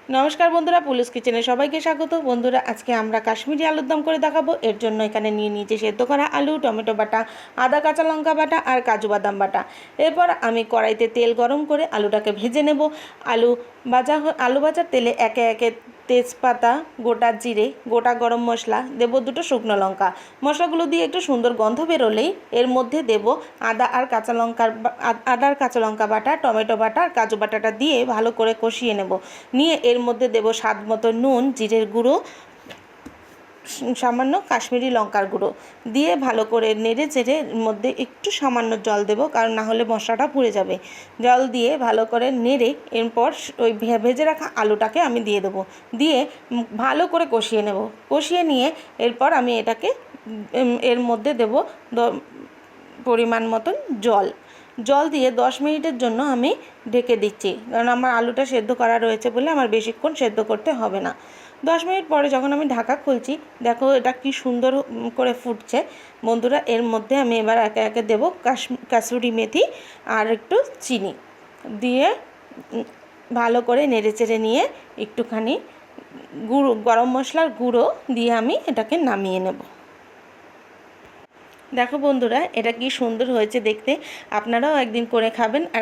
নমস্কার বন্ধুরা, পুলিশ কিচেনে সবাইকে স্বাগত। বন্ধুরা, আজকে আমরা কাশ্মীরি আলুর দম করে দেখাবো। এর জন্য এখানে নিয়ে নিয়েছি সেদ্ধ করা আলু, টমেটো বাটা, আদা কাঁচা লঙ্কা বাটা আর কাজু বাদাম বাটা। এরপর আমি কড়াইতে তেল গরম করে আলুটাকে ভেজে নেব। আলু ভাজার তেলে একে একে তেজপাতা, গোটা জিরে, গোটা গরম মশলা দেব, দুটো শুকনো লঙ্কা। মশলাগুলো দিয়ে একটু সুন্দর গন্ধ বেরোলেই এর মধ্যে দেব আদা আর কাঁচা লঙ্কা বাটা, টমেটো বাটা আর কাজু বাটাটা দিয়ে ভালো করে কষিয়ে নেব। নিয়ে এর মধ্যে দেব স্বাদ মতো নুন, জিরের গুঁড়ো, সামান্য কাশ্মীরি লঙ্কার গুঁড়ো দিয়ে ভালো করে নেড়ে চেড়ে এর মধ্যে একটু সামান্য জল দেব, কারণ না হলে মশলাটা পুড়ে যাবে। জল দিয়ে ভালো করে নেড়ে এরপর ওই ভেজে রাখা আলুটাকে আমি দিয়ে দেবো। দিয়ে ভালো করে কষিয়ে নেব। কষিয়ে নিয়ে এরপর আমি এটাকে এর মধ্যে দেব পরিমাণ মতন জল দিয়ে 10 মিনিটের জন্য আমি ঢেকে দিচ্ছি, কারণ আমার আলুটা সেদ্ধ করা রয়েছে বলে আমার বেশিক্ষণ সেদ্ধ করতে হবে না। 10 মিনিট পরে যখন আমি ঢাকা খুলছি, দেখো এটা কি সুন্দর করে ফুটছে। বন্ধুরা, এর মধ্যে আমি এবার একে একে দেবো কাসুরি মেথি আর একটু চিনি দিয়ে ভালো করে নেড়ে চেড়ে নিয়ে একটুখানি গরম মশলার গুঁড়ো দিয়ে আমি এটাকে নামিয়ে নেব। দেখো বন্ধুরা, এটা কি সুন্দর হয়েছে দেখতে। আপনারাও একদিন করে খাবেন। আর